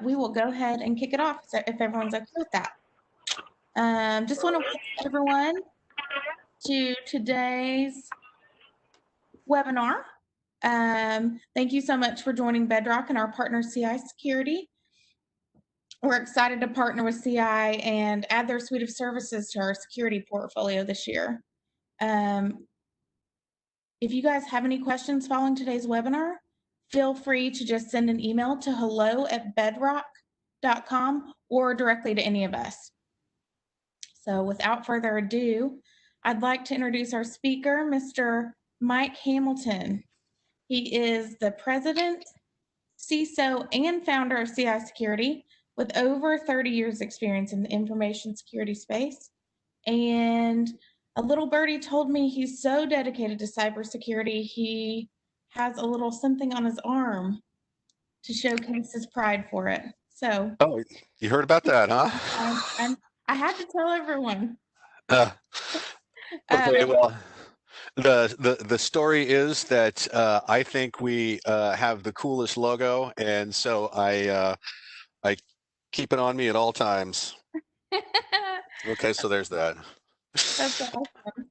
we will go ahead and kick it off if everyone's okay with that. Just want to welcome everyone to today's webinar. Thank you so much for joining Bedroc and our partner CI Security. We're excited to partner with CI and add their suite of services to our security portfolio this year. If you guys have any questions following today's webinar, feel free to just send an email to hello@bedroc.com or directly to any of us. So without further ado, I'd like to introduce our speaker, Mr. Mike Hamilton. He is the president, CISO, and founder of CI Security with over 30 years experience in the information security space. And a little birdie told me he's so dedicated to cybersecurity, he has a little something on his arm to showcase his pride for it. So, oh, you heard about that, huh? I had to tell everyone. Okay, well, the story is that I think we have the coolest logo, and so I keep it on me at all times. Okay, so there's that. That's awesome.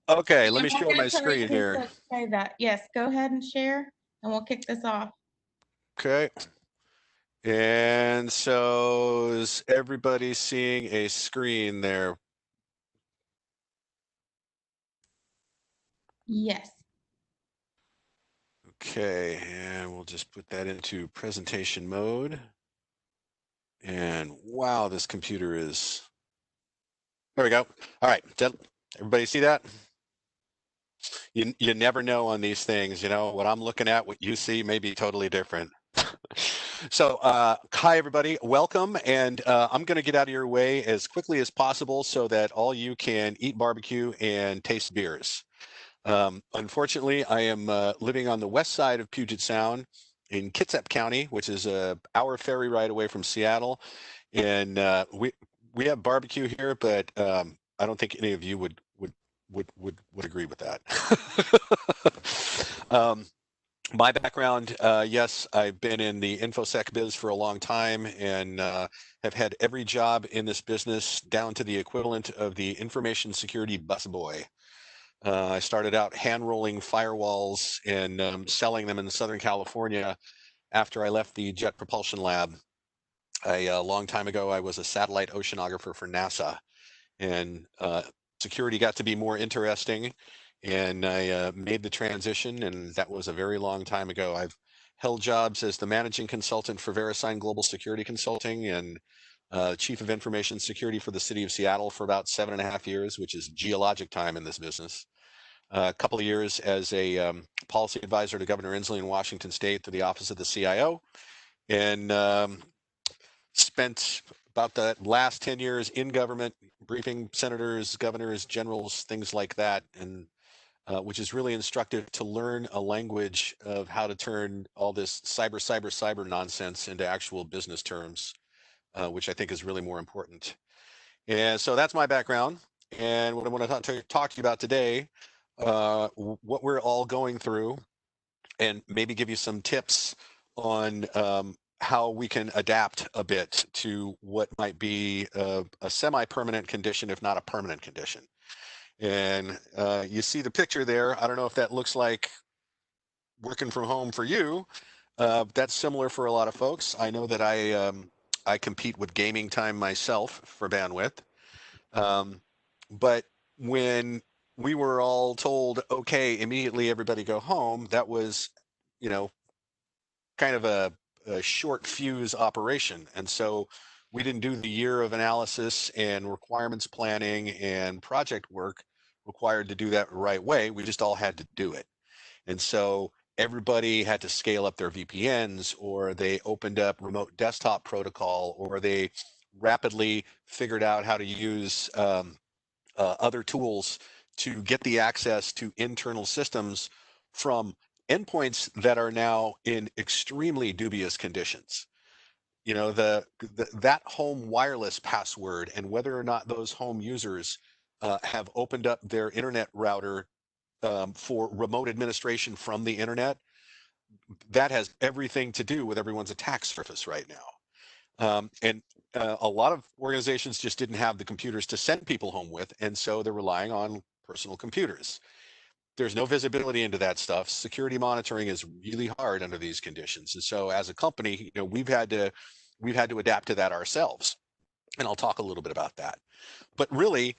Okay, let me share my screen here. Say that. Yes, go ahead and share, and we'll kick this off. Okay. And so is everybody seeing a screen there? Yes. Okay, and we'll just put that into presentation mode. And wow, this computer is, there we go. All right, everybody see that? You never know on these things, you know, what I'm looking at, what you see may be totally different. So hi everybody, welcome, and I'm going to get out of your way as quickly as possible so that all you can eat barbecue and taste beers. Unfortunately, I am living on the west side of Puget Sound in Kitsap County, which is an hour ferry ride away from Seattle, and we have barbecue here, but I don't think any of you would agree with that. My background, yes, I've been in the InfoSec biz for a long time and have had every job in this business down to the equivalent of the information security busboy. I started out hand-rolling firewalls and selling them in Southern California after I left the Jet Propulsion Lab. A long time ago, I was a satellite oceanographer for NASA, and security got to be more interesting, and I made the transition, and that was a very long time ago. I've held jobs as the managing consultant for VeriSign Global Security Consulting and chief of information security for the city of Seattle for about 7.5 years, which is geologic time in this business. A couple of years as a policy advisor to Governor Inslee in Washington State to the office of the CIO, and spent about the last 10 years in government, briefing senators, governors, generals, things like that, and which is really instructive to learn a language of how to turn all this cyber nonsense into actual business terms, which I think is really more important. And so that's my background. And what I want to talk to you about today, what we're all going through, and maybe give you some tips on how we can adapt a bit to what might be a semi-permanent condition, if not a permanent condition. And you see the picture there. I don't know if that looks like working from home for you. That's similar for a lot of folks. I know that I compete with gaming time myself for bandwidth. But when we were all told, okay, immediately everybody go home, that was, you know, kind of a short fuse operation. And so we didn't do the year of analysis and requirements planning and project work required to do that the right way. We just all had to do it. And so everybody had to scale up their VPNs, or they opened up remote desktop protocol, or they rapidly figured out how to use other tools to get the access to internal systems from endpoints that are now in extremely dubious conditions. You know, that home wireless password and whether or not those home users have opened up their internet router for remote administration from the internet, that has everything to do with everyone's attack surface right now. And a lot of organizations just didn't have the computers to send people home with, and so they're relying on personal computers. There's no visibility into that stuff. Security monitoring is really hard under these conditions, and so as a company, we've had to adapt to that ourselves. And I'll talk a little bit about that. But really,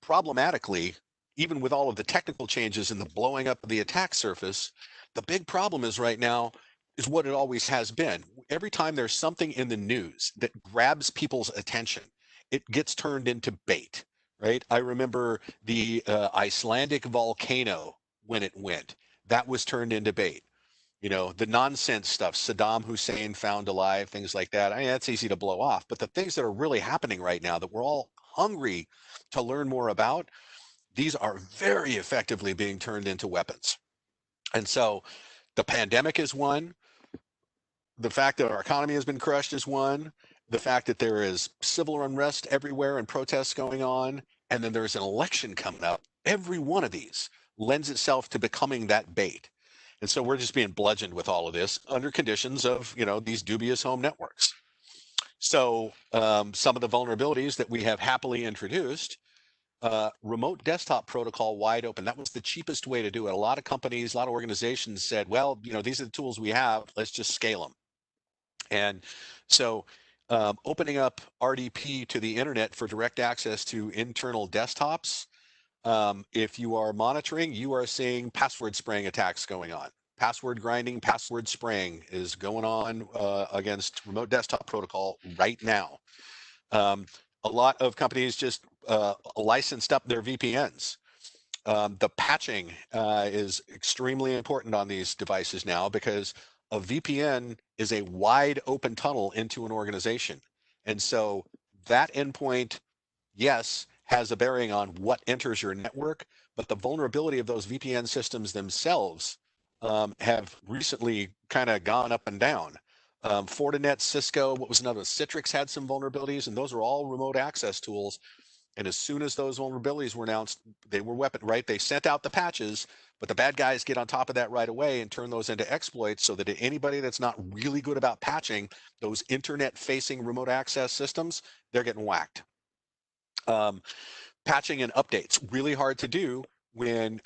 problematically, even with all of the technical changes and the blowing up of the attack surface, the big problem is right now is what it always has been. Every time there's something in the news that grabs people's attention, it gets turned into bait, right? I remember the Icelandic volcano when it went. That was turned into bait. The nonsense stuff, Saddam Hussein found alive, things like that. I mean, that's easy to blow off. But the things that are really happening right now that we're all hungry to learn more about, these are very effectively being turned into weapons. And so the pandemic is one. The fact that our economy has been crushed is one. The fact that there is civil unrest everywhere and protests going on, and then there's an election coming up. Every one of these lends itself to becoming that bait. And so we're just being bludgeoned with all of this under conditions of, these dubious home networks. So some of the vulnerabilities that we have happily introduced, remote desktop protocol wide open. That was the cheapest way to do it. A lot of companies, a lot of organizations said, well, these are the tools we have. Let's just scale them. And so opening up RDP to the internet for direct access to internal desktops, if you are monitoring, you are seeing password spraying attacks going on. Password grinding, password spraying is going on against remote desktop protocol right now. A lot of companies just licensed up their VPNs. The patching is extremely important on these devices now because a VPN is a wide open tunnel into an organization. And so that endpoint, yes, has a bearing on what enters your network, but the vulnerability of those VPN systems themselves have recently kind of gone up and down. Fortinet, Cisco, what was another? Citrix had some vulnerabilities, and those are all remote access tools. And as soon as those vulnerabilities were announced, they were weapon, right? They sent out the patches, but the bad guys get on top of that right away and turn those into exploits so that anybody that's not really good about patching those internet-facing remote access systems, they're getting whacked. Patching and updates, really hard to do when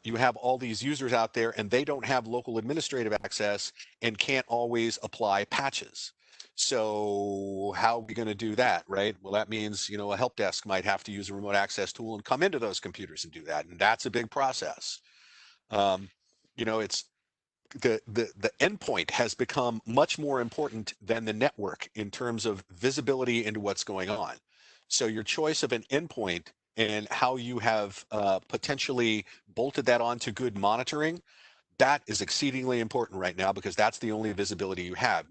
you have all these users out there and they don't have local administrative access and can't always apply patches. So how are we going to do that, right? Well, that means, a help desk might have to use a remote access tool and come into those computers and do that. And that's a big process. It's the endpoint has become much more important than the network in terms of visibility into what's going on. So your choice of an endpoint and how you have potentially bolted that onto good monitoring, that is exceedingly important right now because that's the only visibility you have.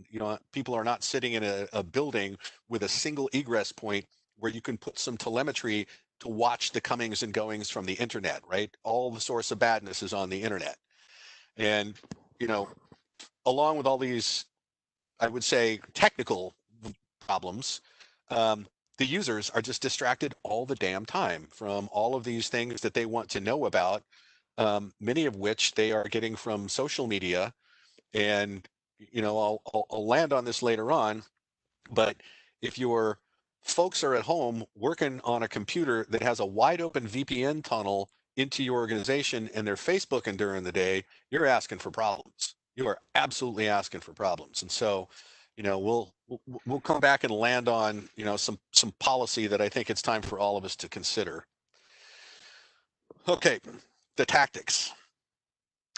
People are not sitting in a building with a single egress point where you can put some telemetry to watch the comings and goings from the internet, right? All the source of badness is on the internet. And, along with all these, I would say, technical problems, the users are just distracted all the damn time from all of these things that they want to know about, many of which they are getting from social media. And, I'll land on this later on, but if your folks are at home working on a computer that has a wide open VPN tunnel into your organization and they're Facebooking during the day, you're asking for problems. You are absolutely asking for problems. And so, we'll come back and land on, some policy that I think it's time for all of us to consider. Okay, the tactics.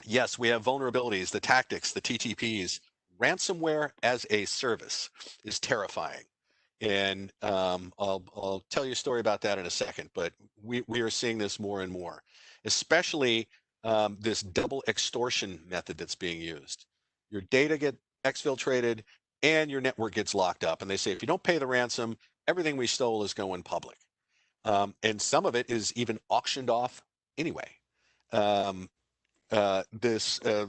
Yes, we have vulnerabilities, the tactics, the TTPs. Ransomware as a service is terrifying. And I'll tell you a story about that in a second, but we are seeing this more and more, especially this double extortion method that's being used. Your data get exfiltrated and your network gets locked up. And they say, if you don't pay the ransom, everything we stole is going public. And some of it is even auctioned off anyway. The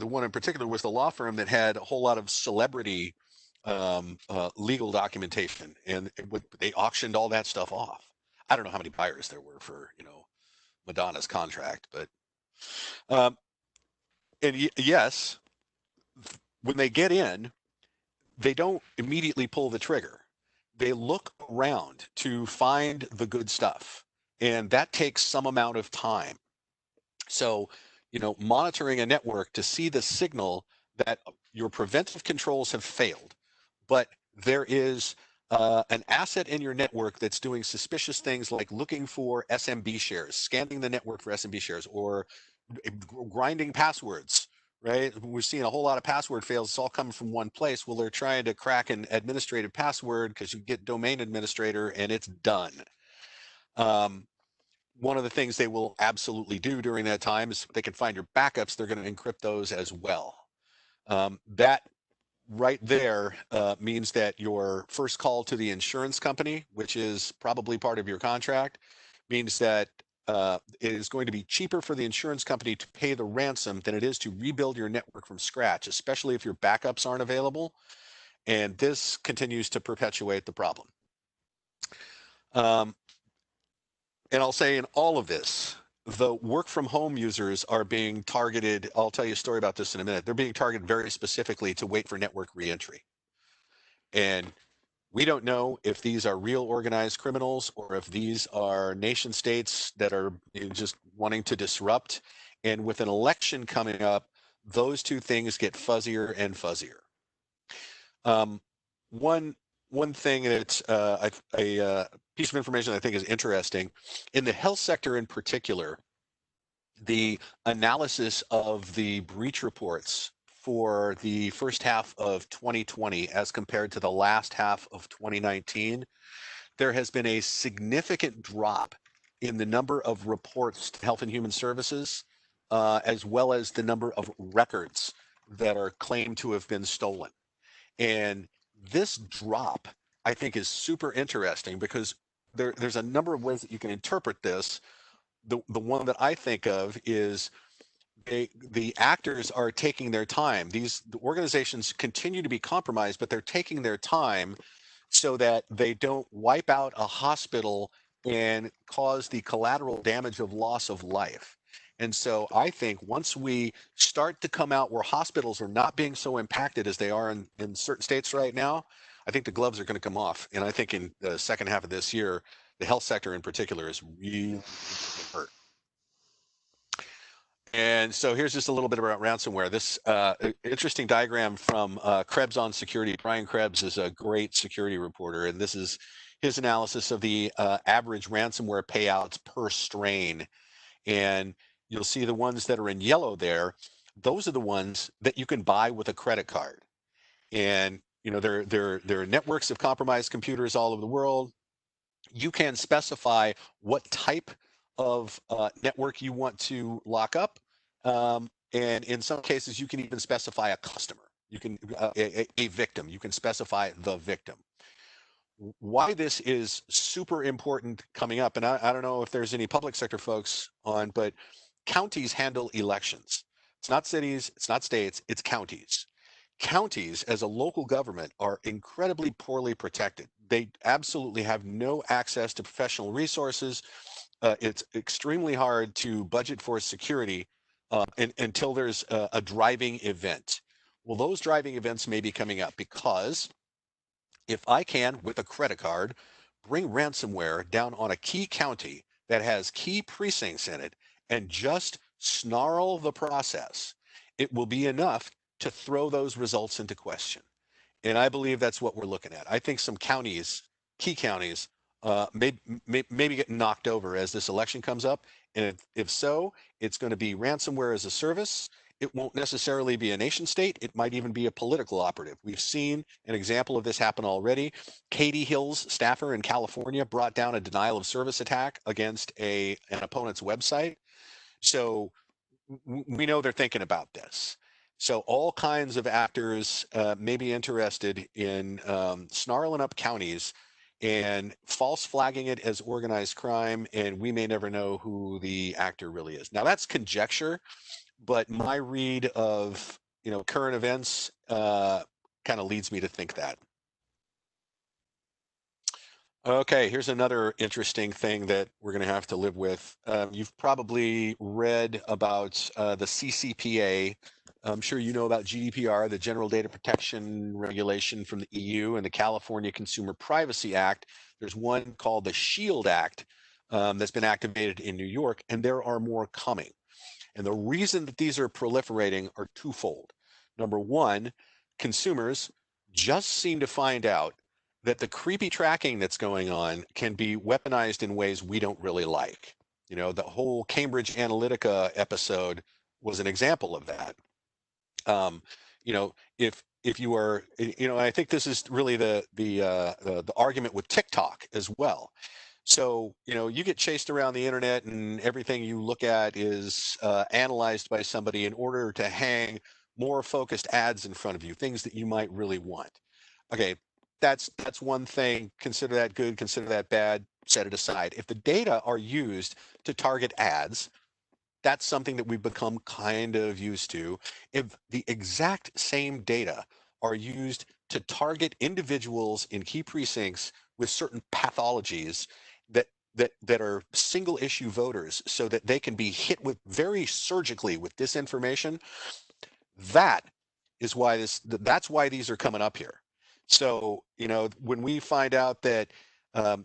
one in particular was the law firm that had a whole lot of celebrity legal documentation, and they auctioned all that stuff off. I don't know how many buyers there were for Madonna's contract, but and yes, when they get in, they don't immediately pull the trigger. They look around to find the good stuff, and that takes some amount of time. So, monitoring a network to see the signal that your preventive controls have failed, but there is an asset in your network that's doing suspicious things like looking for SMB shares, scanning the network for SMB shares, or grinding passwords, right? We're seeing a whole lot of password fails. It's all coming from one place. Well, they're trying to crack an administrative password because you get domain administrator and it's done. One of the things they will absolutely do during that time is if they can find your backups, they're going to encrypt those as well. That right there means that your first call to the insurance company, which is probably part of your contract, means that it is going to be cheaper for the insurance company to pay the ransom than it is to rebuild your network from scratch, especially if your backups aren't available. And this continues to perpetuate the problem. And I'll say in all of this, the work from home users are being targeted. I'll tell you a story about this in a minute. They're being targeted very specifically to wait for network reentry. And we don't know if these are real organized criminals or if these are nation states that are just wanting to disrupt. And with an election coming up, those two things get fuzzier and fuzzier. One thing that's a piece of information I think is interesting in the health sector in particular, the analysis of the breach reports for the first half of 2020 as compared to the last half of 2019, there has been a significant drop in the number of reports to Health and Human Services, as well as the number of records that are claimed to have been stolen. And this drop, I think, is super interesting because there's a number of ways that you can interpret this. The one that I think of is the actors are taking their time. The organizations continue to be compromised, but they're taking their time so that they don't wipe out a hospital and cause the collateral damage of loss of life. And so I think once we start to come out where hospitals are not being so impacted as they are in certain states right now, I think the gloves are going to come off. And I think in the second half of this year, the health sector in particular is really hurt. And so here's just a little bit about ransomware. This interesting diagram from Krebs on Security. Brian Krebs is a great security reporter, and this is his analysis of the average ransomware payouts per strain. And you'll see the ones that are in yellow there. Those are the ones that you can buy with a credit card. And there are networks of compromised computers all over the world. You can specify what type of network you want to lock up. And in some cases, you can even specify a customer. You can a victim. You can specify the victim. Why this is super important coming up, and I don't know if there's any public sector folks on, but counties handle elections. It's not cities, it's not states, it's counties. Counties as a local government are incredibly poorly protected. They absolutely have no access to professional resources. It's extremely hard to budget for security until there's a driving event. Well, those driving events may be coming up because if I can, with a credit card, bring ransomware down on a key county that has key precincts in it and just snarl the process, it will be enough to throw those results into question. And I believe that's what we're looking at. I think some counties, key counties, maybe get knocked over as this election comes up. And if so, it's going to be ransomware as a service. It won't necessarily be a nation state. It might even be a political operative. We've seen an example of this happen already. Katie Hill's staffer in California brought down a denial of service attack against an opponent's website. So we know they're thinking about this. So all kinds of actors may be interested in snarling up counties and false flagging it as organized crime, and we may never know who the actor really is. Now that's conjecture, but my read of current events kind of leads me to think that. Okay, here's another interesting thing that we're going to have to live with. You've probably read about the CCPA I'm sure you know about GDPR, the General Data Protection Regulation from the EU, and the California Consumer Privacy Act. There's one called the SHIELD Act that's been activated in New York, and there are more coming. And the reason that these are proliferating are twofold. Number one, consumers just seem to find out that the creepy tracking that's going on can be weaponized in ways we don't really like. You know, the whole Cambridge Analytica episode was an example of that. Um, you know, if you are, you know, I think this is really the argument with TikTok as well. So, you know, you get chased around the internet and everything you look at is analyzed by somebody in order to hang more focused ads in front of you, things that you might really want. Okay, that's one thing. Consider that good, consider that bad, set it aside. If the data are used to target ads, that's something that we've become kind of used to. If the exact same data are used to target individuals in key precincts with certain pathologies that are single issue voters so that they can be hit with very surgically with disinformation, that is why that's why these are coming up here. So, you know, when we find out that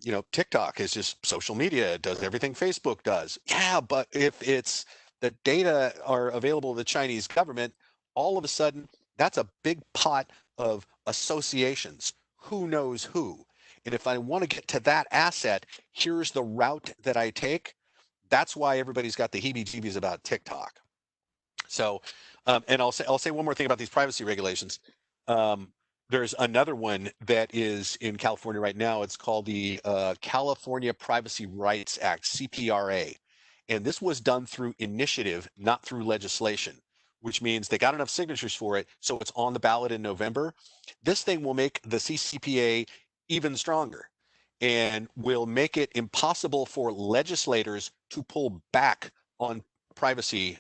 you know, TikTok is just social media, it does everything Facebook does. Yeah, but if it's the data are available to the Chinese government, all of a sudden that's a big pot of associations. Who knows who? And if I want to get to that asset, here's the route that I take. That's why everybody's got the heebie-jeebies about TikTok. So, and I'll say one more thing about these privacy regulations. Um, there's another one that is in California right now. It's called the California Privacy Rights Act, CPRA, and this was done through initiative, not through legislation, which means they got enough signatures for it, so it's on the ballot in November. This thing will make the CCPA even stronger and will make it impossible for legislators to pull back on privacy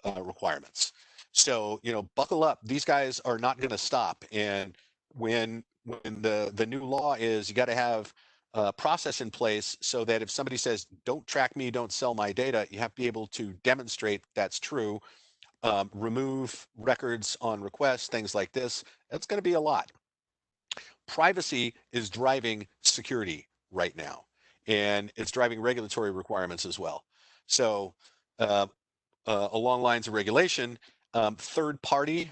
requirements. So, you know, buckle up. These guys are not going to stop. And when the new law is, you got to have a process in place so that if somebody says, "Don't track me, don't sell my data," you have to be able to demonstrate that's true. Remove records on request, things like this. That's going to be a lot. Privacy is driving security right now, and it's driving regulatory requirements as well. So, uh, along lines of regulation, third party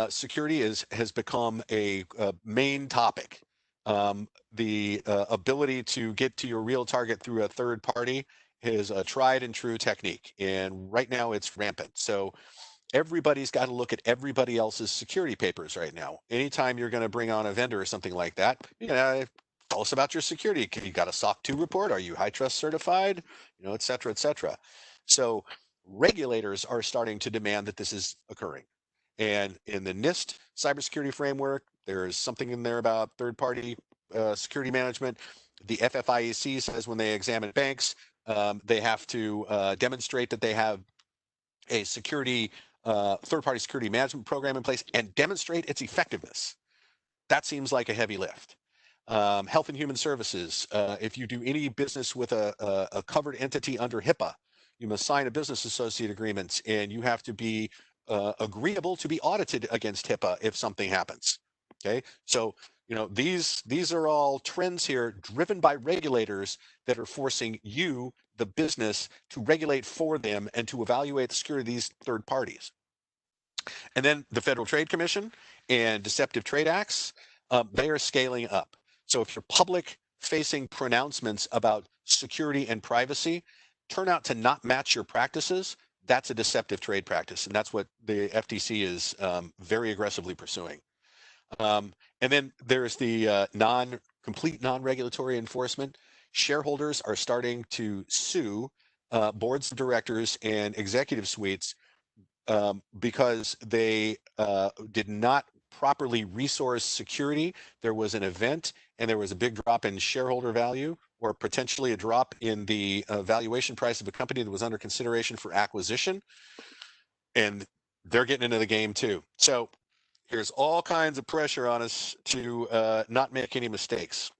security has become a main topic. The ability to get to your real target through a third party is a tried and true technique, and right now it's rampant. So everybody's got to look at everybody else's security papers right now. Anytime you're going to bring on a vendor or something like that, you know, tell us about your security. You got a SOC 2 report? Are you high trust certified? You know, et cetera, et cetera. So regulators are starting to demand that this is occurring. And in the NIST cybersecurity framework, there's something in there about third-party security management. The FFIEC says when they examine banks, they have to demonstrate that they have a security third-party security management program in place and demonstrate its effectiveness. That seems like a heavy lift. Health and Human Services, if you do any business with a covered entity under HIPAA, you must sign a business associate agreement and you have to be agreeable to be audited against HIPAA if something happens. Okay, so you know these are all trends here driven by regulators that are forcing you, the business, to regulate for them and to evaluate the security of these third parties. And then the Federal Trade Commission and deceptive trade acts, they are scaling up. So if your public facing pronouncements about security and privacy turn out to not match your practices, that's a deceptive trade practice. And that's what the FTC is very aggressively pursuing. And then there's the complete non-regulatory enforcement. Shareholders are starting to sue boards of directors and executive suites because they did not properly resource security. There was an event and there was a big drop in shareholder value or potentially a drop in the valuation price of a company that was under consideration for acquisition. And they're getting into the game too. So here's all kinds of pressure on us to not make any mistakes.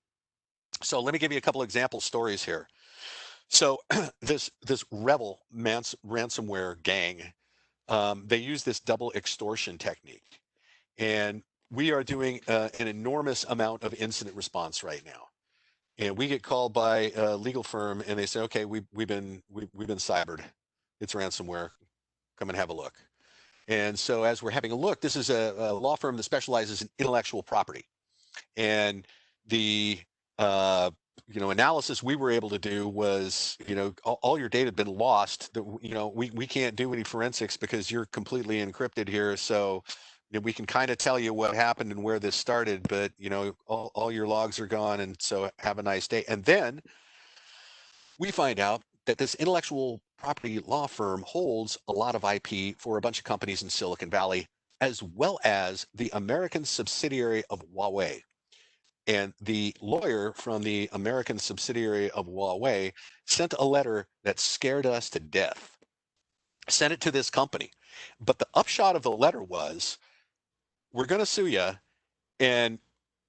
So let me give you a couple example stories here. So this rebel ransomware gang they use this double extortion technique. And we are doing an enormous amount of incident response right now. And we get called by a legal firm and they say, okay, we've been cybered. It's ransomware. Come and have a look. And so as we're having a look, this is a law firm that specializes in intellectual property. And the analysis we were able to do was, all your data had been lost. We can't do any forensics because you're completely encrypted here. So we can kind of tell you what happened and where this started, but all your logs are gone. And so have a nice day. And then we find out that this intellectual property law firm holds a lot of IP for a bunch of companies in Silicon Valley, as well as the American subsidiary of Huawei. And the lawyer from the American subsidiary of Huawei sent a letter that scared us to death, sent it to this company. But the upshot of the letter was, we're going to sue you. And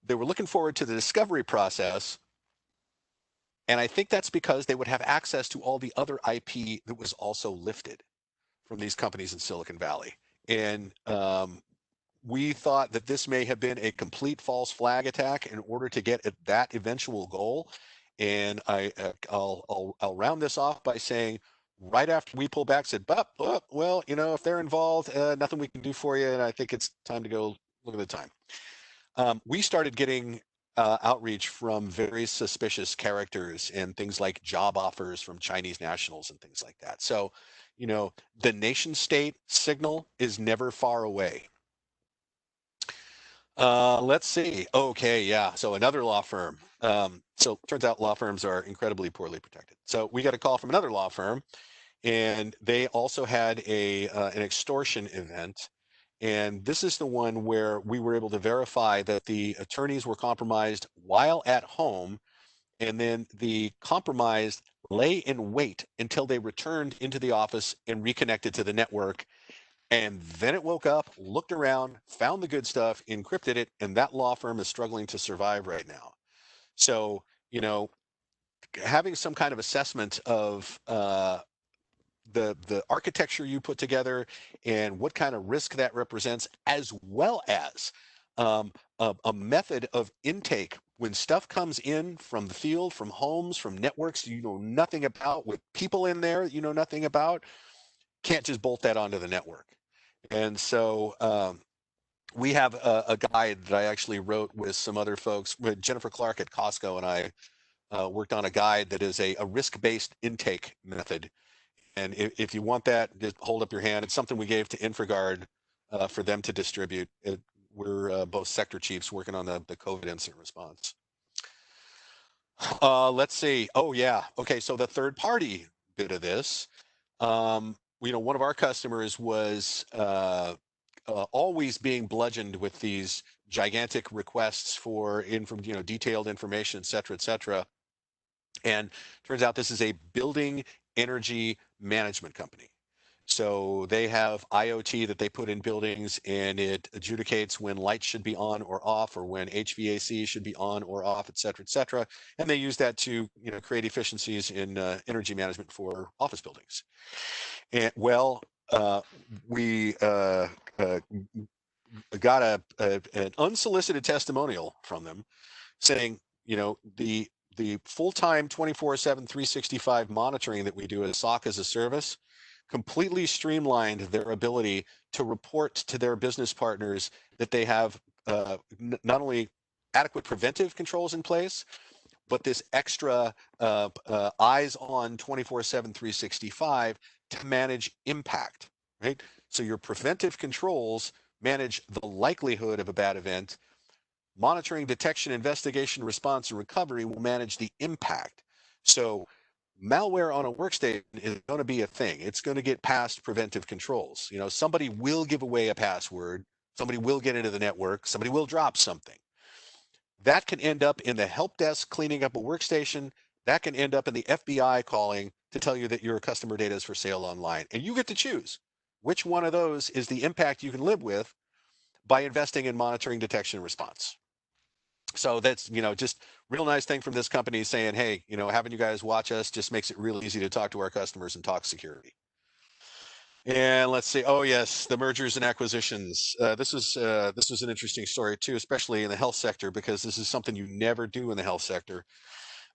they were looking forward to the discovery process. And I think that's because they would have access to all the other IP that was also lifted from these companies in Silicon Valley. And we thought that this may have been a complete false flag attack in order to get at that eventual goal. And I'll round this off by saying, right after we pulled back, said, well, if they're involved, nothing we can do for you. And I think it's time to go look at the time. We started getting outreach from very suspicious characters and things like job offers from Chinese nationals and things like that. So, the nation state signal is never far away. Let's see. Okay, yeah. So another law firm. So turns out law firms are incredibly poorly protected. So we got a call from another law firm, and they also had an extortion event. And this is the one where we were able to verify that the attorneys were compromised while at home, and then the compromised lay in wait until they returned into the office and reconnected to the network. And then it woke up, looked around, found the good stuff, encrypted it, and that law firm is struggling to survive right now. So, having some kind of assessment of the architecture you put together and what kind of risk that represents, as well as a method of intake when stuff comes in from the field, from homes, from networks you know nothing about, with people in there you know nothing about, can't just bolt that onto the network. And so we have a guide that I actually wrote with some other folks, with Jennifer Clark at Costco, and I worked on a guide that is a risk-based intake method. And if you want that, just hold up your hand. It's something we gave to InfraGard for them to distribute. We're both sector chiefs working on the COVID incident response. Let's see. Oh, yeah. Okay, so the third party bit of this, one of our customers was always being bludgeoned with these gigantic requests for detailed information, et cetera, et cetera. And turns out this is a building energy management company. So they have IoT that they put in buildings, and it adjudicates when lights should be on or off, or when HVAC should be on or off, et cetera, et cetera. And they use that to create efficiencies in energy management for office buildings. And we got an unsolicited testimonial from them saying, the full-time 24/7 365 monitoring that we do as SOC as a service completely streamlined their ability to report to their business partners that they have not only adequate preventive controls in place, but this extra eyes on 24/7 365 to manage impact, right? So your preventive controls manage the likelihood of a bad event. Monitoring, detection, investigation, response, and recovery will manage the impact. So malware on a workstation is going to be a thing. It's going to get past preventive controls. Somebody will give away a password. Somebody will get into the network. Somebody will drop something. That can end up in the help desk cleaning up a workstation. That can end up in the FBI calling to tell you that your customer data is for sale online. And you get to choose which one of those is the impact you can live with by investing in monitoring, detection, and response. So that's, just real nice thing from this company saying, hey, having you guys watch us just makes it real easy to talk to our customers and talk security. And let's see. Oh yes, the mergers and acquisitions. This was an interesting story too, especially in the health sector, because this is something you never do in the health sector.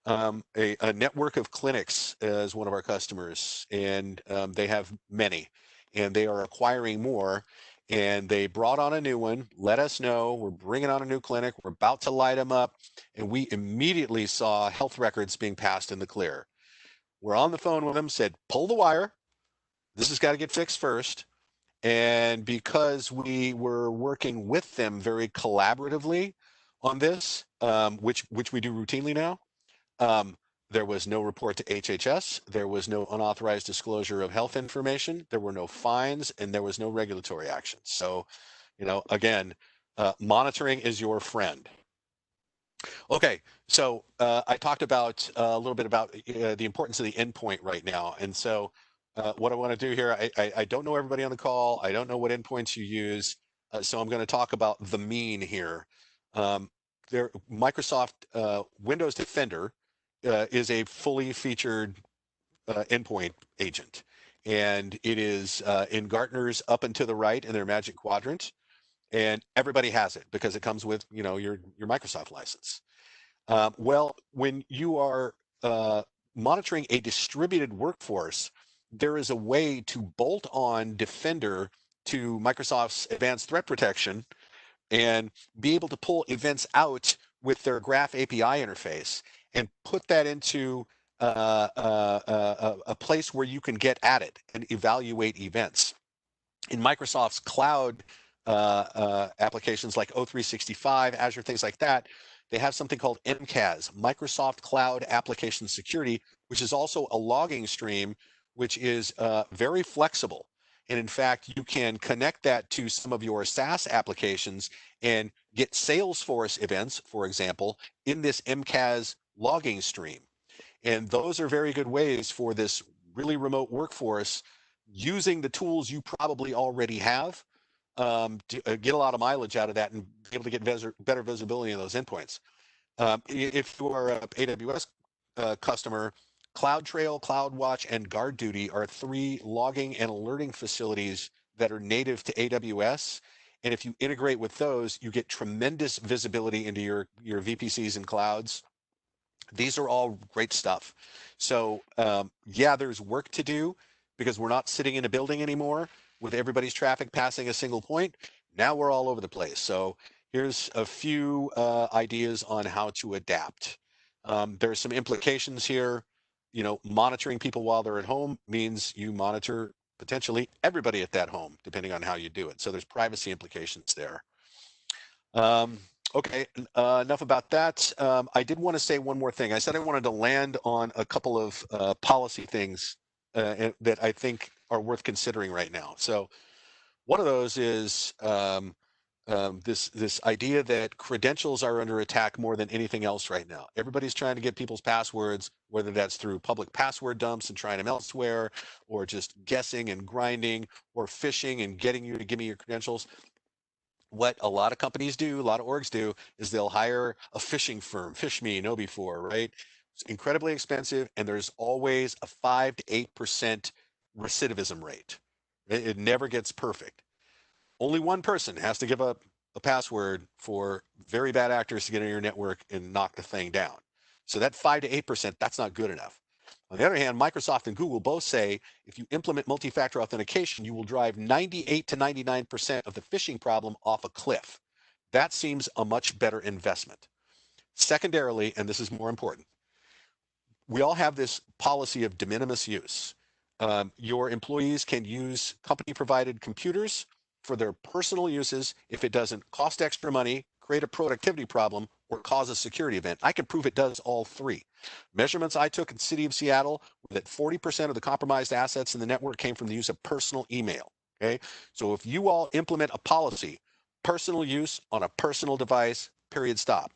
A network of clinics is one of our customers, and they have many, and they are acquiring more. And they brought on a new one, let us know we're bringing on a new clinic, we're about to light them up, and we immediately saw health records being passed in the clear. We're on the phone with them, said, pull the wire. This has got to get fixed first. And because we were working with them very collaboratively on this, which we do routinely now, um, there was no report to HHS. There was no unauthorized disclosure of health information. There were no fines, and there was no regulatory action. So, again, monitoring is your friend. Okay, so I talked about a little bit about the importance of the endpoint right now. And so what I want to do here, I don't know everybody on the call. I don't know what endpoints you use. So I'm going to talk about the mean here. Microsoft Windows Defender is a fully featured endpoint agent. And it is in Gartner's up and to the right in their Magic Quadrant. And everybody has it because it comes with, your Microsoft license. Well, when you are monitoring a distributed workforce, there is a way to bolt on Defender to Microsoft's Advanced Threat Protection and be able to pull events out with their Graph API interface and put that into a place where you can get at it and evaluate events. In Microsoft's cloud applications like O365, Azure, things like that, they have something called MCAS, Microsoft Cloud Application Security, which is also a logging stream, which is very flexible. And in fact, you can connect that to some of your SaaS applications and get Salesforce events, for example, in this MCAS logging stream. And those are very good ways for this really remote workforce using the tools you probably already have to get a lot of mileage out of that and be able to get better visibility of those endpoints. If you are an AWS customer, CloudTrail, CloudWatch, and GuardDuty are 3 logging and alerting facilities that are native to AWS. And if you integrate with those, you get tremendous visibility into your VPCs and clouds. These are all great stuff. So yeah, there's work to do because we're not sitting in a building anymore with everybody's traffic passing a single point. Now we're all over the place. So here's a few ideas on how to adapt. There's some implications here. Monitoring people while they're at home means you monitor potentially everybody at that home, depending on how you do it. So there's privacy implications there. Okay, enough about that. I did want to say one more thing. I said I wanted to land on a couple of policy things that I think are worth considering right now. So one of those is this idea that credentials are under attack more than anything else right now. Everybody's trying to get people's passwords, whether that's through public password dumps and trying them elsewhere, or just guessing and grinding, or phishing and getting you to give me your credentials. What a lot of companies do, a lot of orgs do, is they'll hire a phishing firm, PhishMe, KnowBe4, right? It's incredibly expensive, and there's always a 5 to 8% recidivism rate. It never gets perfect. Only one person has to give up a password for very bad actors to get in your network and knock the thing down. So that 5 to 8%, that's not good enough. On the other hand, Microsoft and Google both say if you implement multi-factor authentication, you will drive 98 to 99% of the phishing problem off a cliff. That seems a much better investment. Secondarily, and this is more important, we all have this policy of de minimis use. Your employees can use company provided computers for their personal uses if it doesn't cost extra money, create a productivity problem, or cause a security event. I can prove it does all 3. Measurements I took in the city of Seattle were that 40% of the compromised assets in the network came from the use of personal email. Okay, so if you all implement a policy, personal use on a personal device, period, stop.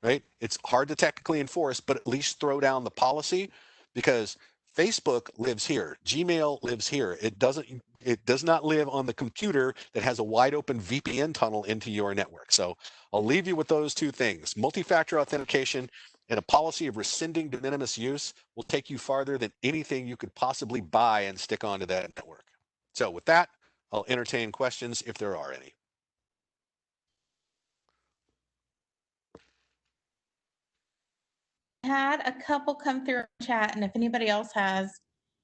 Right? It's hard to technically enforce, but at least throw down the policy, because Facebook lives here, Gmail lives here. It does not live on the computer that has a wide open VPN tunnel into your network. So I'll leave you with those 2 things. Multi-factor authentication and a policy of rescinding de minimis use will take you farther than anything you could possibly buy and stick onto that network. So with that, I'll entertain questions if there are any. Had a couple come through chat, and if anybody else has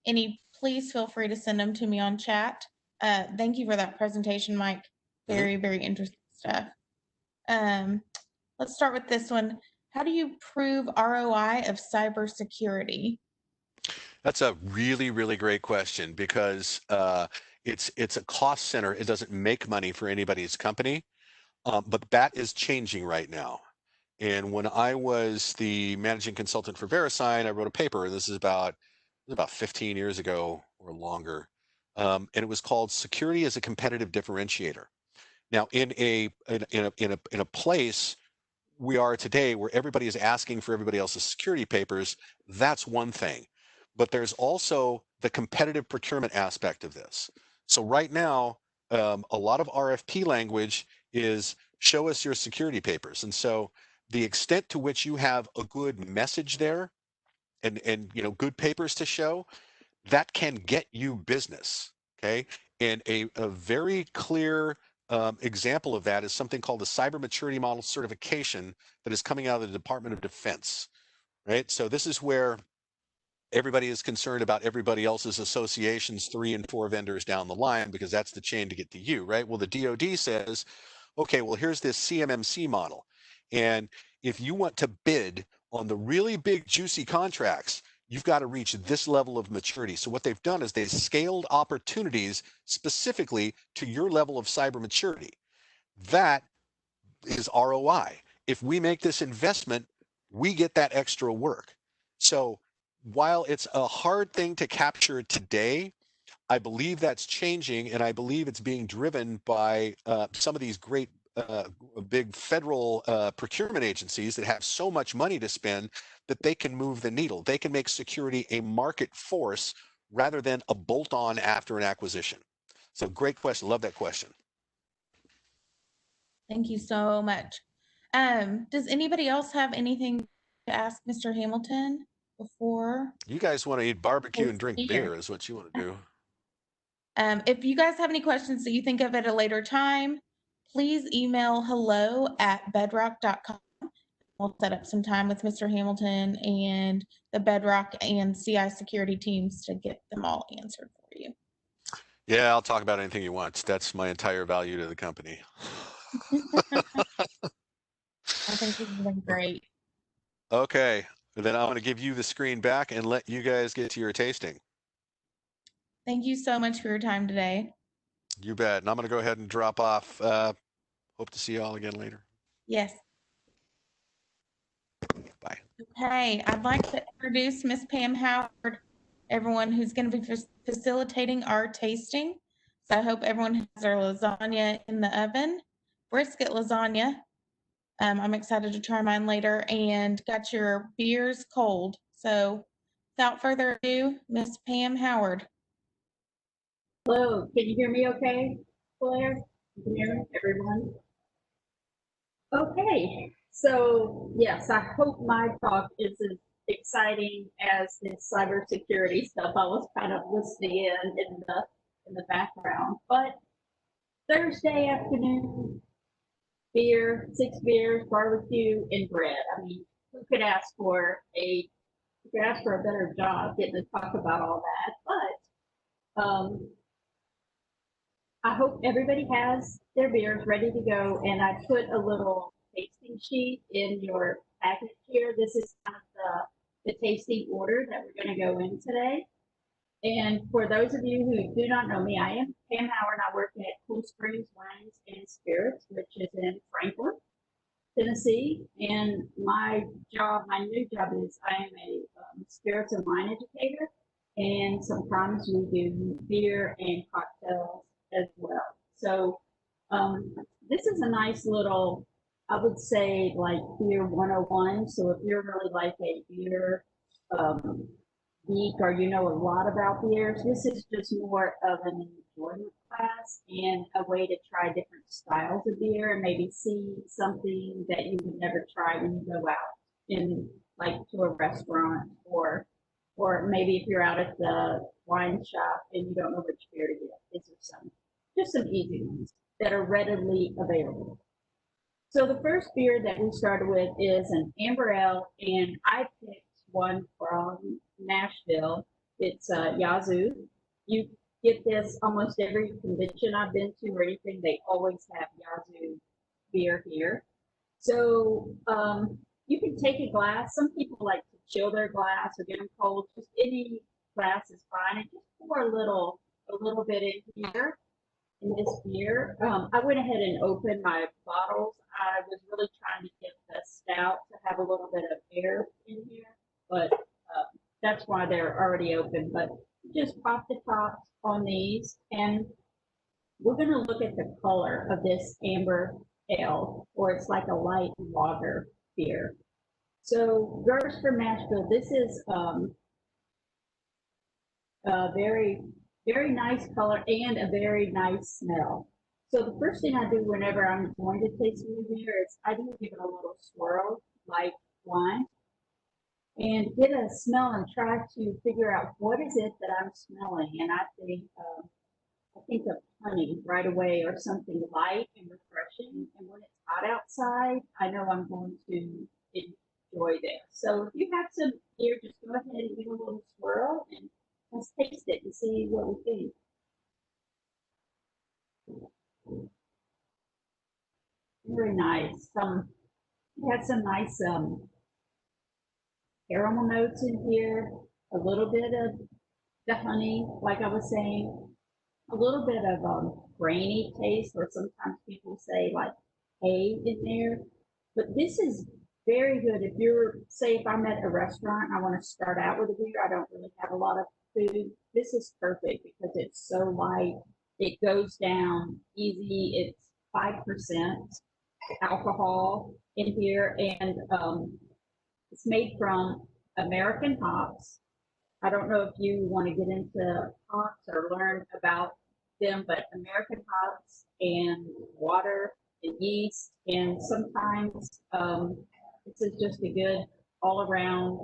any, please feel free to send them to me on chat. Thank you for that presentation, Mike. Very, very interesting stuff. Let's start with this one. How do you prove ROI of cybersecurity? That's a really, really great question because it's a cost center. It doesn't make money for anybody's company, but that is changing right now. And when I was the managing consultant for VeriSign, I wrote a paper. This is about 15 years ago or longer, and it was called "Security as a Competitive Differentiator." Now, in a place we are today where everybody is asking for everybody else's security papers, that's one thing. But there's also the competitive procurement aspect of this. So right now, a lot of RFP language is show us your security papers. And so the extent to which you have a good message there and good papers to show, that can get you business. Okay. And a very clear example of that is something called the Cyber Maturity Model Certification that is coming out of the Department of Defense, right? So this is where everybody is concerned about everybody else's associations, 3 and 4 vendors down the line, because that's the chain to get to you, right? Well, the DoD says, okay, well, here's this CMMC model. And if you want to bid on the really big, juicy contracts, you've got to reach this level of maturity. So what they've done is they've scaled opportunities specifically to your level of cyber maturity. That is ROI. If we make this investment, we get that extra work. So while it's a hard thing to capture today, I believe that's changing, and I believe it's being driven by some of these great big federal procurement agencies that have so much money to spend that they can move the needle. They can make security a market force rather than a bolt-on after an acquisition. So great question. Love that question. Thank you so much. Does anybody else have anything to ask Mr. Hamilton before? You guys want to eat barbecue and drink beer is what you want to do. If you guys have any questions that you think of at a later time, please email hello@bedrock.com. We'll set up some time with Mr. Hamilton and the Bedrock and CI Security teams to get them all answered for you. Yeah, I'll talk about anything you want. That's my entire value to the company. I think this has been great. Okay, then I'm going to give you the screen back and let you guys get to your tasting. Thank you so much for your time today. You bet. And I'm going to go ahead and drop off. Hope to see you all again later. Yes. Bye. Okay, I'd like to introduce Miss Pam Howard, everyone who's going to be facilitating our tasting. So I hope everyone has their lasagna in the oven, brisket lasagna. I'm excited to try mine later, and got your beers cold. So without further ado, Miss Pam Howard. Hello, can you hear me okay, Blair? You can hear me, everyone? Okay, so yes, I hope my talk is as exciting as this cybersecurity stuff. I was kind of listening in the background, but Thursday afternoon, beer, 6 beers, barbecue, and bread. I mean, who could ask for a better job getting to talk about all that? But I hope everybody has their beers ready to go, and I put a little tasting sheet in your package here. This is kind of the tasting order that we're going to go in today. And for those of you who do not know me, I am Pam Howard. I work at Cool Springs Wines and Spirits, which is in Franklin, Tennessee. And my new job is I am a spirits and wine educator. And sometimes we do beer and cocktails as well. So this is a nice little, I would say, like beer 101. So if you're really like a beer geek or you know a lot about beers, this is just more of an enjoyment class and a way to try different styles of beer and maybe see something that you would never try when you go out in like to a restaurant or Or maybe if you're out at the wine shop and you don't know which beer to get, these are just some easy ones that are readily available. So the first beer that we started with is an amber ale, and I picked one from Nashville. It's Yazoo. You get this almost every convention I've been to or anything. They always have Yazoo beer here. So you can take a glass. Some people like to chill their glass or get them cold. Just any glass is fine. And just pour a little bit in here in this beer. I went ahead and opened my bottles. I was really trying to get the stout to have a little bit of air in here, but that's why they're already open. But just pop the tops on these, and we're going to look at the color of this amber ale, or it's like a light lager beer. So girls from Nashville, this is a very, very nice color and a very nice smell. So the first thing I do whenever I'm going to taste new beer is I do give it a little swirl, like wine, and get a smell and try to figure out what is it that I'm smelling. And I think of honey right away, or something light and refreshing. And when it's hot outside, I know I'm going to enjoy this. So if you have some beer, just go ahead and give a little swirl and let's taste it and see what we think. Very nice. It has some nice caramel notes in here, a little bit of the honey, like I was saying, a little bit of grainy taste, or sometimes people say like hay in there. But this is very good if you're, say, if I'm at a restaurant and I want to start out with a beer, I don't really have a lot of food. This is perfect because it's so light. It goes down easy. It's 5% alcohol in here, and it's made from American hops. I don't know if you want to get into hops or learn about them, but American hops and water and yeast, and sometimes this is just a good all-around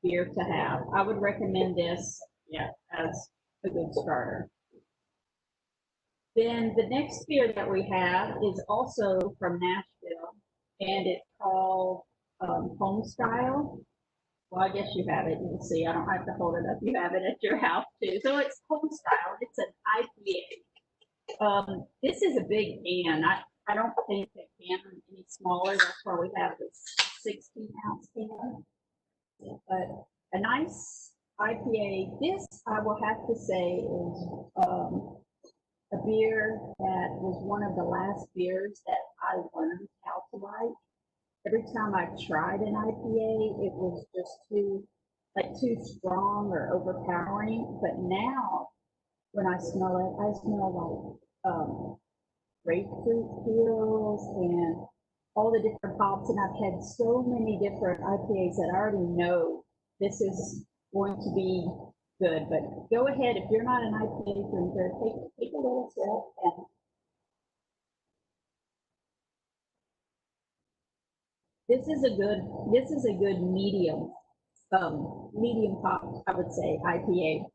beer to have. I would recommend this, as a good starter. Then the next beer that we have is also from Nashville, and it's called Homestyle. Well, I guess you have it. You'll see. I don't have to hold it up. You have it at your house too. So it's Homestyle. It's an IPA. This is a big can. I don't think the can is any smaller. That's why we have this 16-ounce can. But a nice IPA. This, I will have to say, is a beer that was one of the last beers that I learned how to like. Every time I tried an IPA, it was just too strong or overpowering. But now, when I smell it, I smell like grapefruit peels and all the different hops. And I've had so many different IPAs that I already know this is going to be good. But go ahead, if you're not an IPA drinker, take a little sip and this is a good medium pop, I would say, IPA,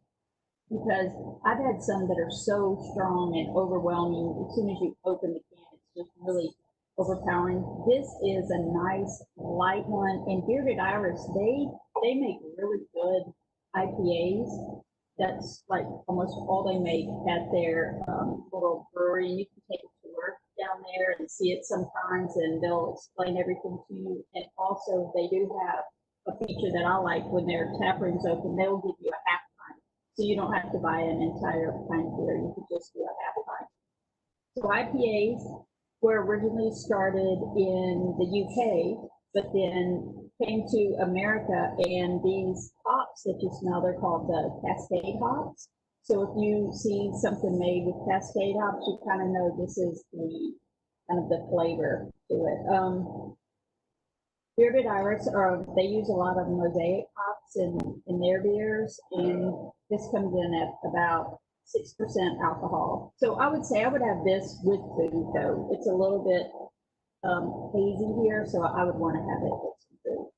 because I've had some that are so strong and overwhelming. As soon as you open the can, it's just really overpowering. This is a nice light one, and Bearded Iris, they make really good IPAs. That's like almost all they make at their little brewery. You can take a tour down there and see it sometimes, and they'll explain everything to you. And also, they do have a feature that I like when their tap room's open. They'll give you a half pint, so you don't have to buy an entire pint of beer. You can just do a half pint. So IPAs were originally started in the UK, but then came to America, and these hops that you smell, they're called the Cascade hops. So if you see something made with Cascade hops, you kind of know this is the kind of the flavor to it. Bearded Iris, they use a lot of mosaic hops in their beers, and this comes in at about 6% alcohol. So I would say I would have this with food, though. It's a little bit hazy here, so I would want to have it with some food.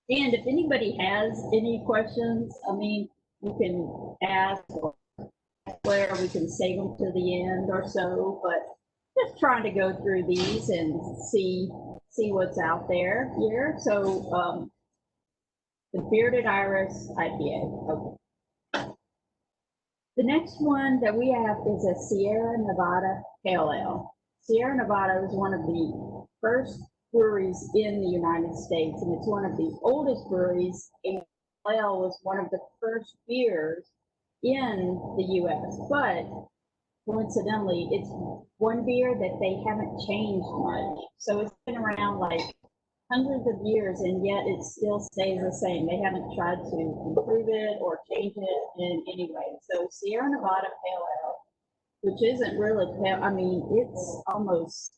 And if anybody has any questions, I mean, you can ask or where we can save them to the end or so, but just trying to go through these and see what's out there here. So the Bearded Iris IPA. Okay. The next one that we have is a Sierra Nevada Pale Ale. Sierra Nevada is one of the first breweries in the United States, and it's one of the oldest breweries. And ale was one of the first beers in the U.S., but coincidentally, it's one beer that they haven't changed much. So it's been around like hundreds of years, and yet it still stays the same. They haven't tried to improve it or change it in any way. So Sierra Nevada Pale Ale, which isn't really pale, I mean, it's almost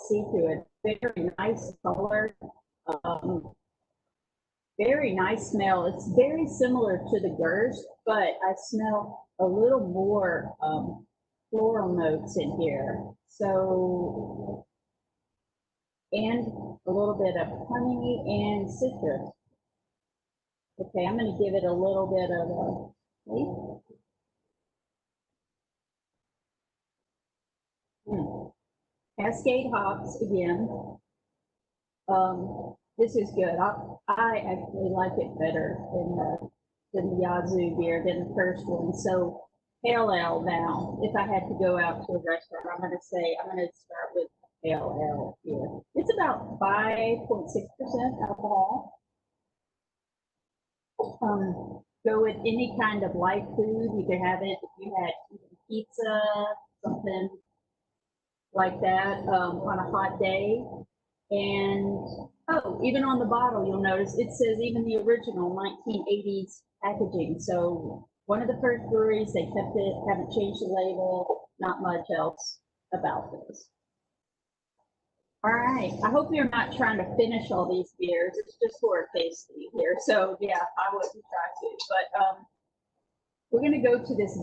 see-through. It's very nice color, very nice smell. It's very similar to the Gerst, but I smell a little more floral notes in here. So, and a little bit of honey and citrus. Okay, I'm going to give it a little bit of a Cascade hops again. This is good. I actually like it better than the Yazoo beer, than the first one. So pale ale now. If I had to go out to a restaurant, I'm going to start with pale ale here. It's about 5.6% alcohol. Go with any kind of light food. You can have it if you had pizza, something like that on a hot day. And oh, even on the bottle, you'll notice it says even the original 1980s packaging. So one of the first breweries, they kept it, haven't changed the label, not much else about this. All right, I hope you're not trying to finish all these beers. It's just for a tasting here. So yeah, I wouldn't try to, but we're gonna go to this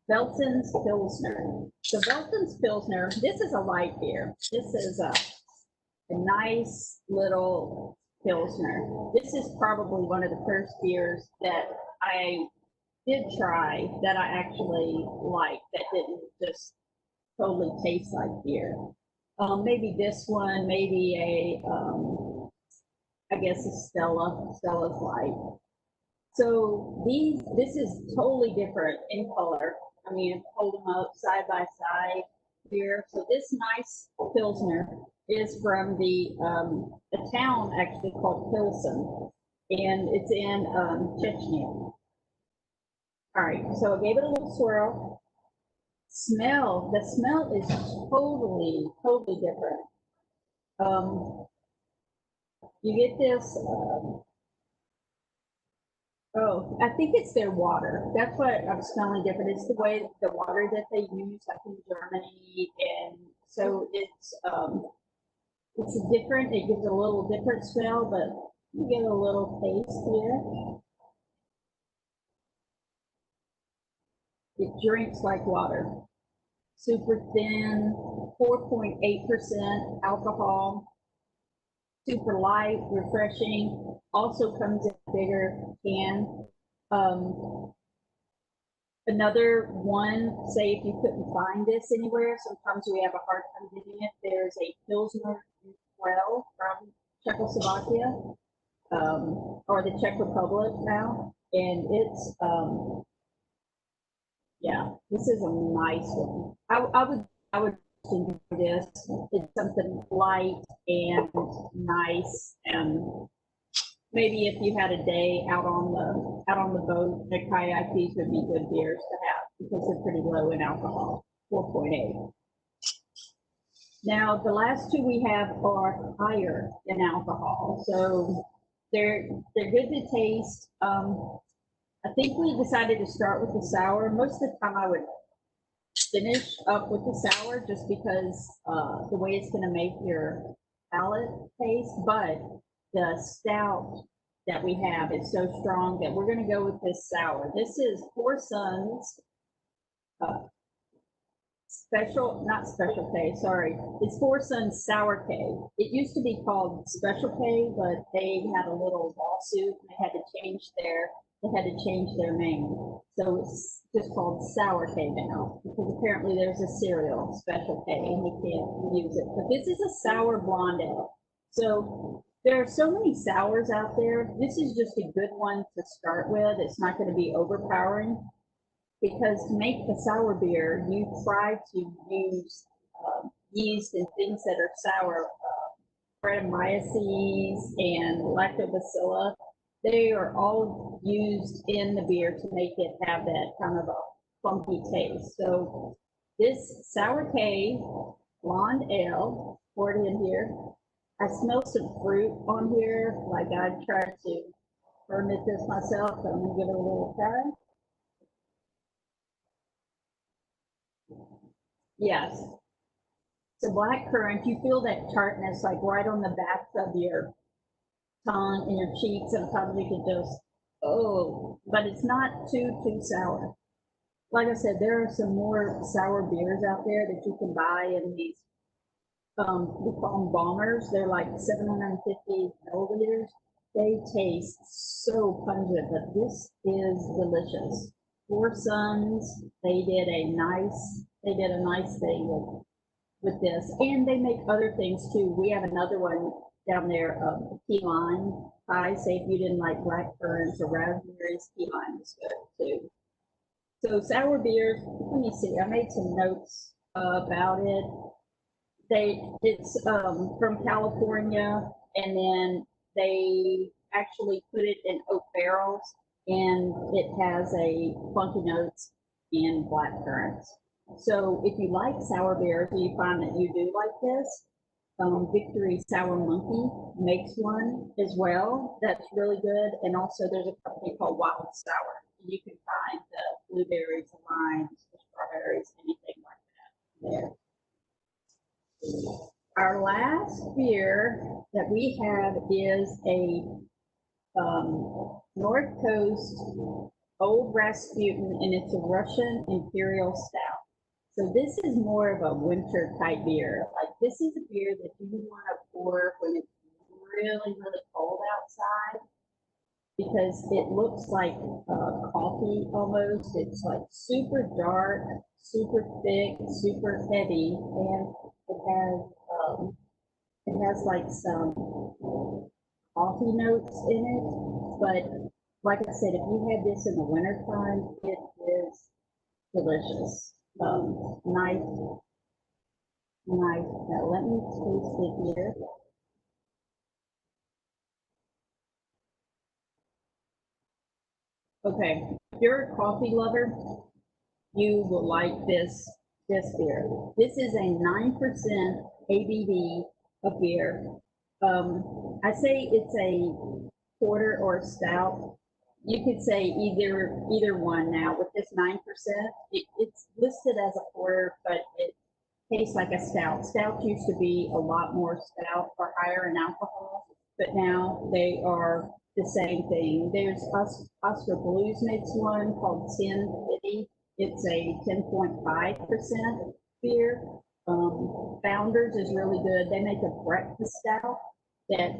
Velton's Pilsner. So Velton's Pilsner, this is a light beer. This is a nice little Pilsner. This is probably one of the first beers that I did try that I actually liked, that didn't just totally taste like beer. Maybe this one, maybe I guess a Stella's Light. So this is totally different in color. I mean, hold them up side by side here. So this nice Pilsner is from a town actually called Pilsen, and it's in Chechnya. All right, so I gave it a little swirl. The smell is totally different. You get this, oh, I think it's their water. That's what I'm smelling different. It's the way the water that they use, like in Germany, and so it's different. It gives a little different smell, but you get a little taste here. It drinks like water. Super thin, 4.8% alcohol. Super light, refreshing. Also comes in a bigger can. Another one, say if you couldn't find this anywhere, sometimes we have a hard time getting it. There's a Pilsner well from Czechoslovakia, or the Czech Republic now, and it's yeah, this is a nice one. I would enjoy this. It's something light and nice, and maybe if you had a day out on the boat, the kayakis would be good beers to have because they're pretty low in alcohol, 4.8. Now the last two we have are higher in alcohol, so they're good to taste. I think we decided to start with the sour. Most of the time I would finish up with the sour just because the way it's going to make your palate taste, but the stout that we have is so strong that we're going to go with this sour. This is Four Sons not Special K, sorry. It's Four Sons Sour K. It used to be called Special K, but they had a little lawsuit and they had to change their name. So it's just called Sour K now, because apparently there's a cereal, Special K, and you can't use it. But this is a sour blonde ale. So there are so many sours out there. This is just a good one to start with. It's not going to be overpowering. Because to make a sour beer, you try to use yeast and things that are sour, Brettanomyces and Lactobacillus. They are all used in the beer to make it have that kind of a funky taste. So this Sour K blonde ale, poured in here. I smell some fruit on here, like I tried to ferment this myself, so I'm gonna give it a little try. Yes. So black currant, you feel that tartness like right on the back of your tongue and your cheeks. Sometimes you can just, oh, but it's not too sour. Like I said, there are some more sour beers out there that you can buy in these, we call them bombers. They're like 750 milliliters. They taste so pungent, but this is delicious. Four Sons, they did a nice thing with this, and they make other things too. We have another one down there, key lime pie. Say if you didn't like black currants or raspberries, key lime is good too. So sour beers, let me see, I made some notes about it. It's from California, and then they actually put it in oak barrels, and it has a funky notes in black currants. So if you like sour beers, or you find that you do like this, Victory Sour Monkey makes one as well. That's really good. And also there's a company called Wild Sour. You can find the blueberries, the limes, the strawberries, anything like that there. Our last beer that we have is a North Coast Old Rasputin, and it's a Russian Imperial Stout. So this is more of a winter type beer. Like this is a beer that you want to pour when it's really cold outside, because it looks like coffee almost. It's like super dark, super thick, super heavy, and it has like some coffee notes in it. But like I said, if you had this in the wintertime, it is delicious. Nice. Now let me taste it here. Okay, if you're a coffee lover, you will like this beer. This is a 9% ABV of beer. I say it's a porter or a stout. You could say either one now. With this 9%, it's listed as a porter, but it tastes like a stout. Stout used to be a lot more stout or higher in alcohol, but now they are the same thing. There's Oscar Blues makes one called 1050. It's a 10.5% beer. Founders is really good. They make a breakfast stout that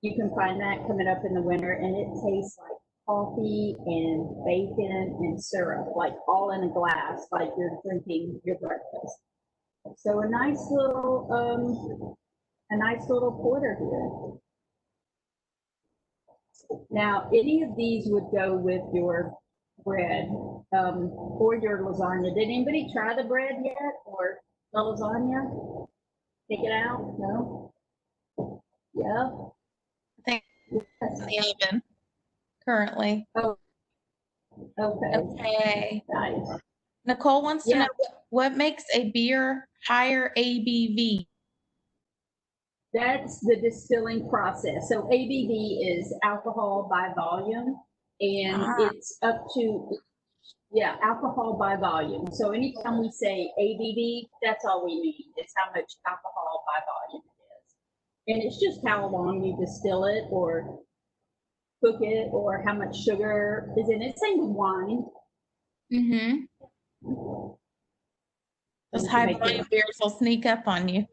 you can find that coming up in the winter, and it tastes like coffee and bacon and syrup, like all in a glass, like you're drinking your breakfast. So a nice little porter here. Now, any of these would go with your bread or your lasagna. Did anybody try the bread yet, or the lasagna? Take it out? No? Yeah. I think it's in the oven currently. Oh, okay. Okay. Nice. Nicole wants to Yeah. know what makes a beer higher ABV. That's the distilling process. So ABV is alcohol by volume, and it's up to, yeah, alcohol by volume. So anytime we say ABV, that's all we mean. It's how much alcohol by volume it is. And it's just how long you distill it or cook it, or how much sugar is in it. Same with wine. Mm-hmm. Those to high make volume it- beers will sneak up on you.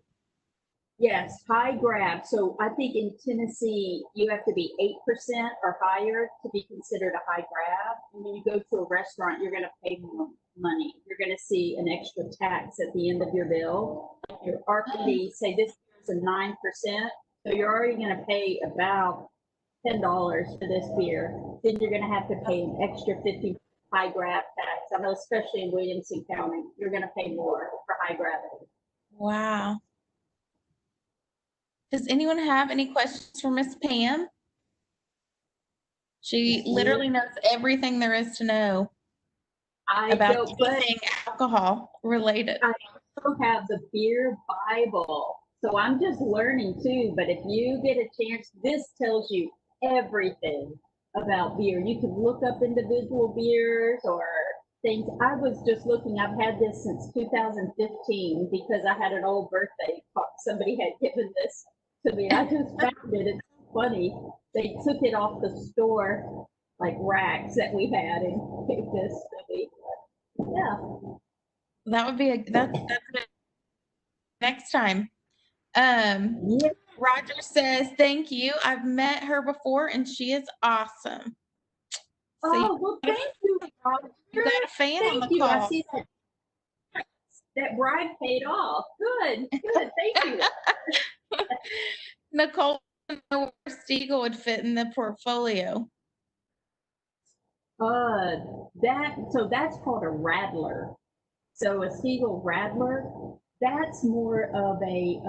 Yes, high grab. So I think in Tennessee, you have to be 8% or higher to be considered a high grab. And when you go to a restaurant, you're going to pay more money. You're going to see an extra tax at the end of your bill. Your RPD, say this is a 9%, so you're already going to pay about $10 for this beer. Then you're going to have to pay an extra 50 high grab tax. I know, especially in Williamson County, you're going to pay more for high grab. Wow. Does anyone have any questions for Miss Pam? She literally knows everything there is to know about anything alcohol related. I also have the beer Bible. So I'm just learning too, but if you get a chance, this tells you everything about beer. You can look up individual beers or things. I was just looking, I've had this since 2015 because I had an old birthday. Somebody had given this to me. I just found it. It's funny. They took it off the store, like racks that we had, and gave this to me. Yeah. That would be that's next time. Yeah. Roger says, thank you. I've met her before and she is awesome. So Oh, well, thank you, Roger. you got a fan on the Thank you. call. I see that bribe paid off. Good, good. Thank you. Nicole, where Stiegel would fit in the portfolio. That's called a rattler. So a Stiegel rattler, that's more of a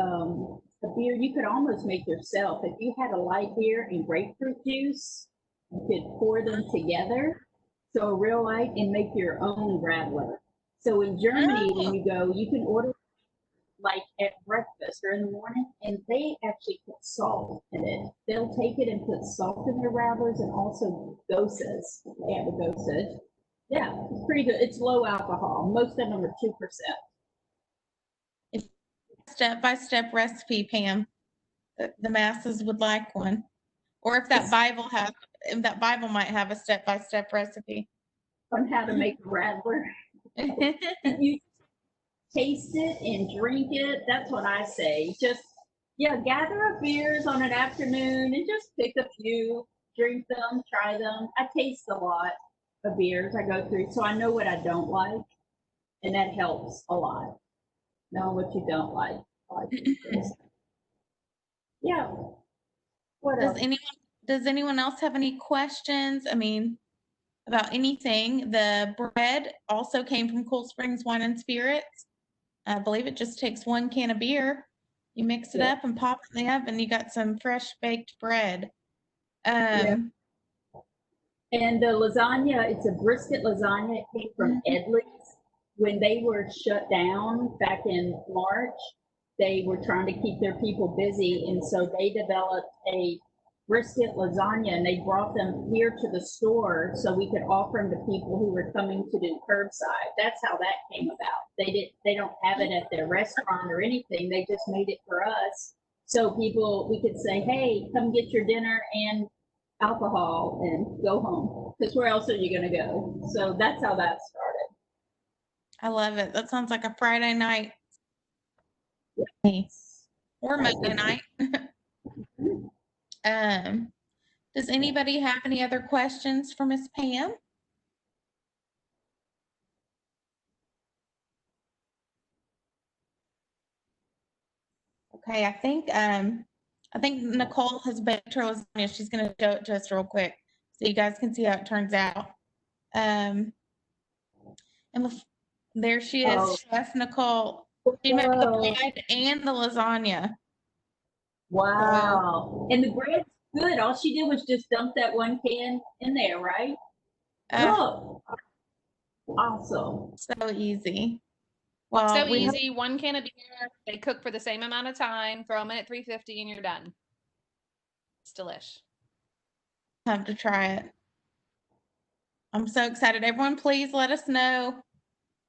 beer you could almost make yourself. If you had a light beer and grapefruit juice, you could pour them together. So a real light and make your own rattler. So in Germany, when you go, you can order like at breakfast or in the morning, and they actually put salt in it. They'll take it and put salt in their rattlers and also doses. They have a dosage. Yeah, it's pretty good. It's low alcohol. Most of them are 2%. Step-by-step recipe, Pam. The masses would like one. Or if that Bible might have a step-by-step recipe. On how to make a rattler. You taste it and drink it. That's what I say. Just, gather up beers on an afternoon and just pick a few, drink them, try them. I taste a lot of beers I go through, so I know what I don't like, and that helps a lot. Know what you don't like. Yeah. What else? Does anyone else have any questions? I mean, about anything? The bread also came from Cool Springs Wine and Spirits. I believe it just takes 1 can of beer. You mix it up and pop it in the oven. You got some fresh baked bread. And the lasagna, it's a brisket lasagna. It came from Edley's. When they were shut down back in March, they were trying to keep their people busy. And so they developed a brisket lasagna and they brought them here to the store so we could offer them to people who were coming to do curbside. That's how that came about. They don't have it at their restaurant or anything. They just made it for us. So we could say, hey, come get your dinner and alcohol and go home, because where else are you going to go? So that's how that started. I love it. That sounds like a Friday night. Or Monday night. Does anybody have any other questions for Miss Pam? Okay, I think Nicole has baked her lasagna. She's going to show it to us real quick so you guys can see how it turns out. And there she is, Chef Nicole. She made the bread and the lasagna. Wow. And the bread's good. All she did was just dump that 1 can in there, right? Oh, awesome. So easy. Well, so easy. 1 can of beer. They cook for the same amount of time. Throw them in at 350 and you're done. It's delish. Have to try it. I'm so excited. Everyone, please let us know.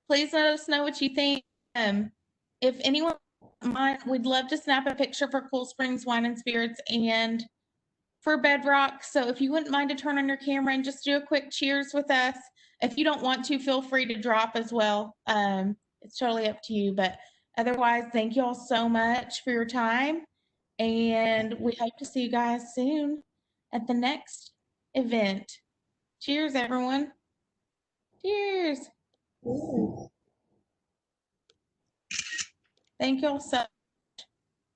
Please let us know what you think. If anyone we'd love to snap a picture for Cool Springs Wine and Spirits and for Bedrock. So if you wouldn't mind to turn on your camera and just do a quick cheers with us. If you don't want to, feel free to drop as well. It's it's totally up to you. But otherwise, thank you all so much for your time. And we hope to see you guys soon at the next event. Cheers, everyone. Cheers. Thank you all so much.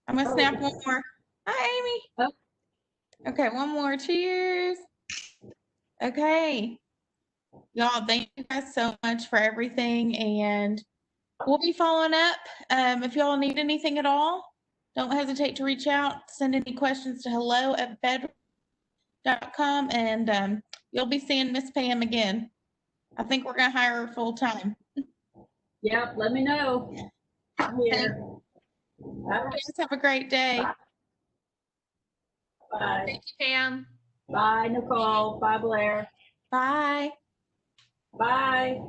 I'm going to snap one more. Hi, Amy. Oh. Okay, one more. Cheers. Okay. Y'all, thank you guys so much for everything. And we'll be following up. If y'all need anything at all, don't hesitate to reach out. Send any questions to hello@bedroc.com, and you'll be seeing Miss Pam again. I think we're going to hire her full time. Yep, let me know. I'm here. Guys, have a great day. Bye. Thank you, Pam. Bye, Nicole. Bye, Blair. Bye. Bye.